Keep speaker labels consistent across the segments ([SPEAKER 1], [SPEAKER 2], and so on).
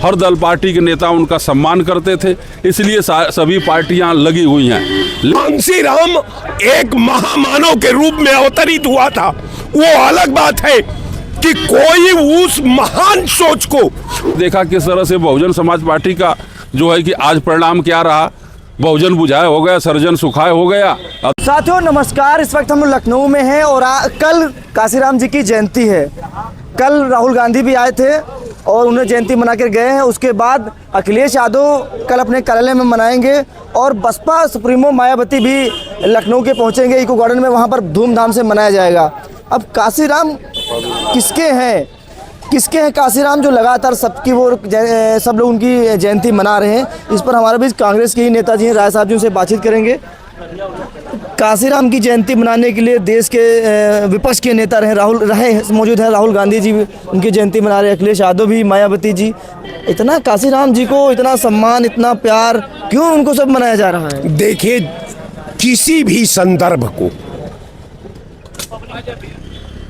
[SPEAKER 1] हर दल पार्टी के नेता उनका सम्मान करते थे, इसलिए सभी पार्टियां लगी हुई हैं।
[SPEAKER 2] कांसीराम एक महामानव के रूप में अवतरित हुआ था, वो अलग बात है कि कोई उस महान सोच को
[SPEAKER 1] देखा किस तरह से बहुजन समाज पार्टी का जो है कि आज परिणाम क्या रहा, बहुजन बुझाए हो गया, सर्जन सुखाए हो गया।
[SPEAKER 3] साथियों नमस्कार, इस वक्त हम लखनऊ में हैं और कल कांसीराम जी की जयंती है। कल राहुल गांधी भी आए थे और उन्हें जयंती मना कर गए हैं। उसके बाद अखिलेश यादव कल अपने कार्यालय में मनाएंगे और बसपा सुप्रीमो मायावती भी लखनऊ के पहुंचेंगे इको गार्डन में, वहां पर धूमधाम से मनाया जाएगा। अब कांसीराम किसके हैं कांसीराम जो लगातार सब लोग उनकी जयंती मना रहे हैं। इस पर हमारे बीच कांग्रेस के ही नेताजी हैं, राय साहब जी, उनसे बातचीत करेंगे। कांसीराम की जयंती मनाने के लिए देश के विपक्ष के नेता मौजूद हैं राहुल गांधी जी, उनकी जयंती मना रहे हैं, अखिलेश यादव भी, मायावती जी। इतना कांसीराम जी को इतना सम्मान, इतना प्यार क्यों उनको सब मनाया जा रहा है?
[SPEAKER 2] देखिए, किसी भी संदर्भ को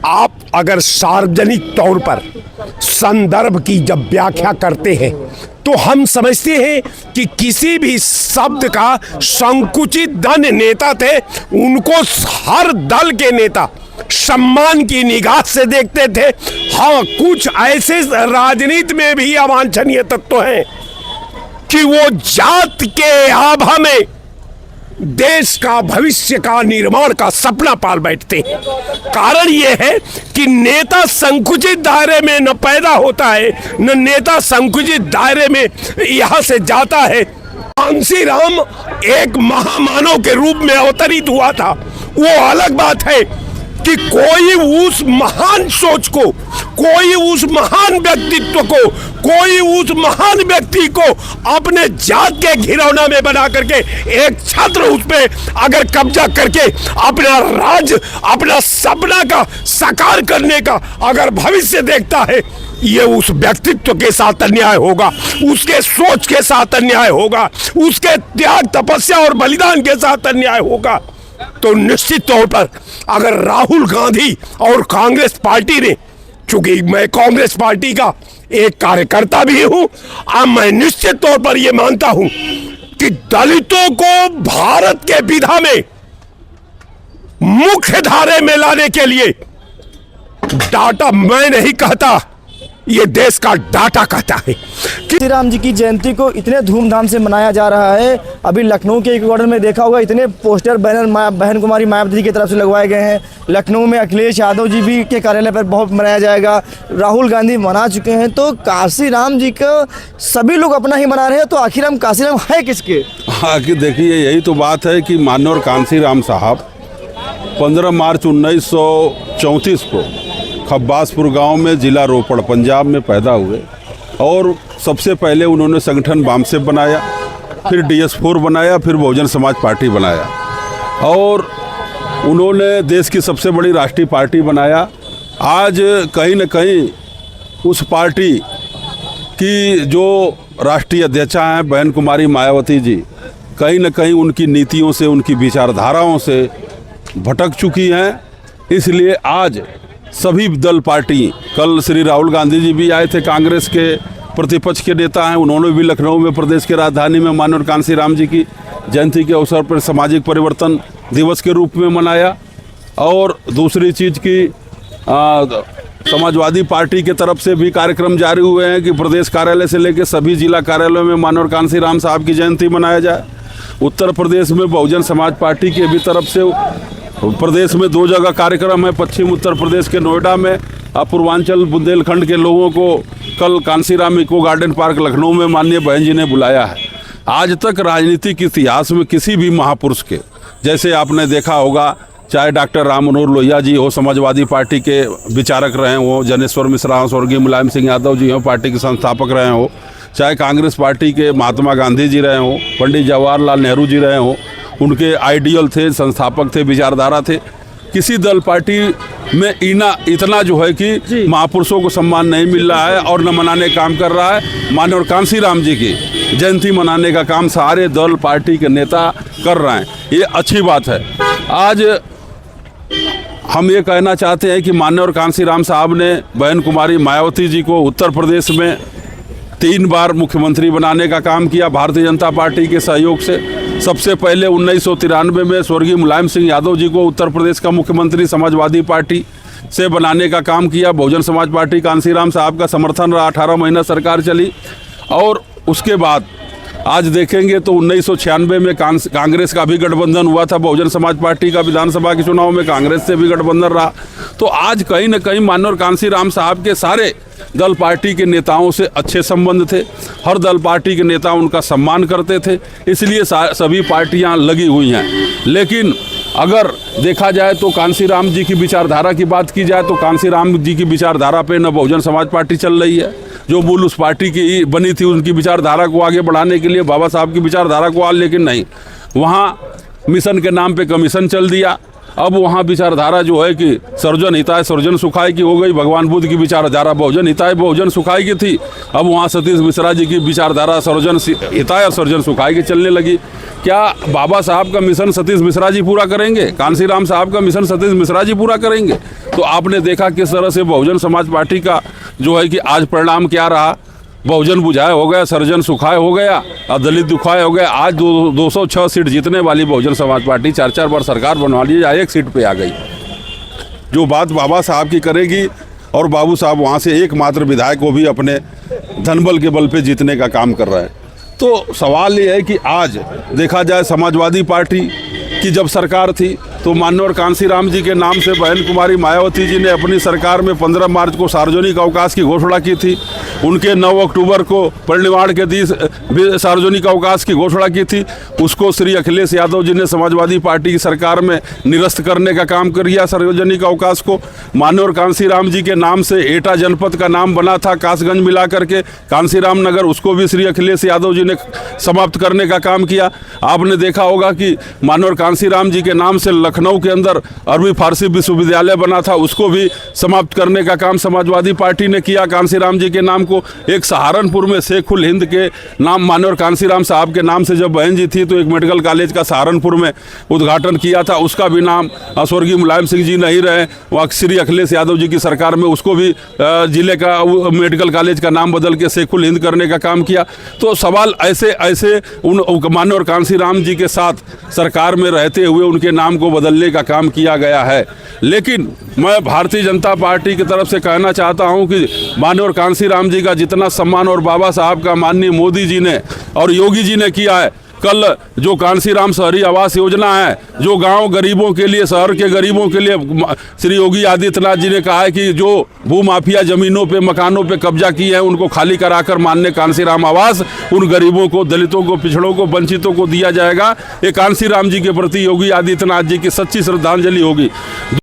[SPEAKER 2] आप अगर सार्वजनिक तौर पर संदर्भ की जब व्याख्या करते हैं तो हम समझते हैं कि किसी भी शब्द का संकुचित धन नेता थे, उनको हर दल के नेता सम्मान की निगाह से देखते थे। हाँ, कुछ ऐसे राजनीति में भी अवांछनीय तत्व हैं कि वो जात के आभा में देश का भविष्य का निर्माण का सपना पाल बैठते हैं। कारण ये है कि नेता संकुचित दायरे में न पैदा होता है, न नेता संकुचित दायरे में यहां से जाता है। कांसीराम एक महामानव के रूप में अवतरित हुआ था, वो अलग बात है कि कोई उस महान सोच को, कोई उस महान व्यक्तित्व को, कोई उस महान व्यक्ति को अपने जात के घिरौना में बना करके एक छात्र उस पे अगर कब्जा करके अपना राज, अपना सपना का साकार करने का अगर भविष्य देखता है, ये उस व्यक्तित्व के साथ अन्याय होगा, उसके सोच के साथ अन्याय होगा, उसके त्याग, तपस्या और बलिदान के साथ अन्याय होगा। तो निश्चित तौर पर अगर राहुल गांधी और कांग्रेस पार्टी ने, चूंकि मैं कांग्रेस पार्टी का एक कार्यकर्ता भी हूं, अब मैं निश्चित तौर पर यह मानता हूं कि दलितों को भारत के विधा में मुख्य धारे में लाने के लिए डाटा मैं नहीं कहता, ये देश का डाटा कहता है।
[SPEAKER 3] कांसीराम जी की जयंती को इतने धूमधाम से मनाया जा रहा है। अभी लखनऊ के इको गार्डन में देखा होगा, इतने पोस्टर बैनर बहन कुमारी मायावती की तरफ से लगवाए गए हैं। लखनऊ में अखिलेश यादव जी भी के कार्यालय पर बहुत मनाया जाएगा, राहुल गांधी मना चुके हैं। तो कांसीराम जी को सभी लोग अपना ही मना रहे हैं, तो आखिर हम कांसीराम है किसके?
[SPEAKER 1] आखिर देखिए, यही तो बात है कि माननीय कांसीराम साहब 15 मार्च 1934 को खब्बासपुर गांव में जिला रोपड़ पंजाब में पैदा हुए और सबसे पहले उन्होंने संगठन वामसेप बनाया, फिर DS4 बनाया, फिर बहुजन समाज पार्टी बनाया और उन्होंने देश की सबसे बड़ी राष्ट्रीय पार्टी बनाया। आज कहीं न कहीं उस पार्टी की जो राष्ट्रीय अध्यक्षा हैं बहन कुमारी मायावती जी, कहीं न कहीं उनकी नीतियों से, उनकी विचारधाराओं से भटक चुकी हैं। इसलिए आज सभी दल पार्टी, कल श्री राहुल गांधी जी भी आए थे, कांग्रेस के प्रतिपक्ष के नेता हैं, उन्होंने भी लखनऊ में प्रदेश की राजधानी में माननीय कांसीराम जी की जयंती के अवसर पर सामाजिक परिवर्तन दिवस के रूप में मनाया। और दूसरी चीज़ की समाजवादी पार्टी के तरफ से भी कार्यक्रम जारी हुए हैं कि प्रदेश कार्यालय से लेकर सभी जिला कार्यालयों में माननीय कांसीराम साहब की जयंती मनाया जाए। उत्तर प्रदेश में बहुजन समाज पार्टी की भी तरफ से प्रदेश में 2 जगह कार्यक्रम है, पश्चिम उत्तर प्रदेश के नोएडा में और पूर्वांचल बुंदेलखंड के लोगों को कल Kanshiram eco garden park Lucknow में माननीय बहन जी ने बुलाया है। आज तक राजनीतिक इतिहास में किसी भी महापुरुष के, जैसे आपने देखा होगा, चाहे डॉक्टर राम मनोहर लोहिया जी हो, समाजवादी पार्टी के विचारक रहे हो, जनेश्वर मिश्रा हो, स्वर्गीय मुलायम सिंह यादव जी हो, पार्टी के संस्थापक रहे हो, चाहे कांग्रेस पार्टी के महात्मा गांधी जी रहे हो, पंडित जवाहरलाल नेहरू जी रहे हो, उनके आइडियल थे, संस्थापक थे, विचारधारा थे। किसी दल पार्टी में इतना जो है कि महापुरुषों को सम्मान नहीं मिल रहा है और न मनाने काम कर रहा है। माननीय कांसीराम जी की जयंती मनाने का काम सारे दल पार्टी के नेता कर रहे हैं, ये अच्छी बात है। आज हम ये कहना चाहते हैं कि माननीय कांसीराम साहब ने बहन कुमारी मायावती जी को उत्तर प्रदेश में 3 बार मुख्यमंत्री बनाने का काम किया भारतीय जनता पार्टी के सहयोग से। सबसे पहले 1993 में स्वर्गीय मुलायम सिंह यादव जी को उत्तर प्रदेश का मुख्यमंत्री समाजवादी पार्टी से बनाने का काम किया। बहुजन समाज पार्टी कांसीराम साहब का समर्थन रहा, 18 महीना सरकार चली। और उसके बाद आज देखेंगे तो 1996 में कांग्रेस का भी गठबंधन हुआ था, बहुजन समाज पार्टी का विधानसभा के चुनाव में कांग्रेस से भी गठबंधन रहा। तो आज कहीं न कहीं माननीय कांसीराम साहब के सारे दल पार्टी के नेताओं से अच्छे संबंध थे, हर दल पार्टी के नेता उनका सम्मान करते थे, इसलिए सभी पार्टियां लगी हुई हैं। लेकिन अगर देखा जाए तो कांसीराम जी की विचारधारा की बात की जाए तो कांसीराम जी की विचारधारा पे न बहुजन समाज पार्टी चल रही है, जो मूल उस पार्टी की बनी थी उनकी विचारधारा को आगे बढ़ाने के लिए बाबा साहब की विचारधारा को लेकिन नहीं, वहाँ मिशन के नाम पे कमीशन चल दिया। अब वहाँ विचारधारा जो है कि सर्वजन हिताय सर्वजन सुखाय की हो गई। भगवान बुद्ध की विचारधारा बहुजन हिताय बहुजन सुखाय की थी, अब वहाँ सतीश मिश्रा जी की विचारधारा सर्वजन हिताय और सर्वजन सुखाय की चलने लगी। क्या बाबा साहब का मिशन सतीश मिश्रा जी पूरा करेंगे? कांसीराम साहब का मिशन सतीश मिश्रा जी पूरा करेंगे? तो आपने देखा किस तरह से बहुजन समाज पार्टी का जो है कि आज परिणाम क्या रहा। बहुजन बुझाए हो गया, सर्जन सुखाए हो गया और दलित दुखाए हो गया। आज 206 सीट जीतने वाली बहुजन समाज पार्टी 4-4 बार सरकार बनवा ली, या 1 सीट पे आ गई। जो बात बाबा साहब की करेगी, और बाबू साहब वहाँ से एकमात्र विधायक को भी अपने धनबल के बल पे जीतने का काम कर रहे हैं। तो सवाल ये है कि आज देखा जाए समाजवादी पार्टी की जब सरकार थी तो माननीय कांसीराम जी के नाम से बहन कुमारी मायावती जी ने अपनी सरकार में 15 मार्च को सार्वजनिक अवकाश की घोषणा की थी। उनके 9 अक्टूबर को परिनिर्वाण के दिन सार्वजनिक अवकाश की घोषणा की थी। उसको श्री अखिलेश यादव जी ने समाजवादी पार्टी की सरकार में निरस्त करने का काम किया। सार्वजनिक अवकाश को माननीय कांसीराम जी के नाम से एटा जनपद का नाम बना था, कासगंज मिला करके कांसीराम नगर, उसको भी श्री अखिलेश यादव जी ने समाप्त करने का काम किया। आपने देखा होगा कि माननीय कांसीराम जी के नाम से लखनऊ के अंदर अरबी फारसी विश्वविद्यालय बना था, उसको भी समाप्त करने का काम समाजवादी पार्टी ने किया कांसीराम जी के नाम को। एक सहारनपुर में शेखुल हिंद के नाम माननीय कांसीराम साहब के नाम से जब बहन जी थी तो एक मेडिकल कॉलेज का सहारनपुर में उद्घाटन किया था, उसका भी नाम स्वर्गीय मुलायम सिंह जी नहीं रहे, वहाँ श्री अखिलेश यादव जी की सरकार में उसको भी जिले का मेडिकल कॉलेज का नाम बदल के शेखुल हिंद करने का काम किया। तो सवाल ऐसे ऐसे उन माननीय कांसीराम जी के साथ सरकार में रहते हुए उनके नाम को बदलने का काम किया गया है। लेकिन मैं भारतीय जनता पार्टी की तरफ से कहना चाहता हूं कि माननीय कांसीराम जी का जितना सम्मान और बाबा साहब का माननीय मोदी जी ने और योगी जी ने किया है, कल जो कांसीराम शहरी आवास योजना है, जो गांव गरीबों के लिए, शहर के गरीबों के लिए श्री योगी आदित्यनाथ जी ने कहा है कि जो भूमाफिया जमीनों पे मकानों पे कब्जा किए हैं उनको खाली कराकर माननीय कांसीराम आवास उन गरीबों को, दलितों को, पिछड़ों को, वंचितों को दिया जाएगा। ये कांसीराम जी के प्रति योगी आदित्यनाथ जी की सच्ची श्रद्धांजलि होगी।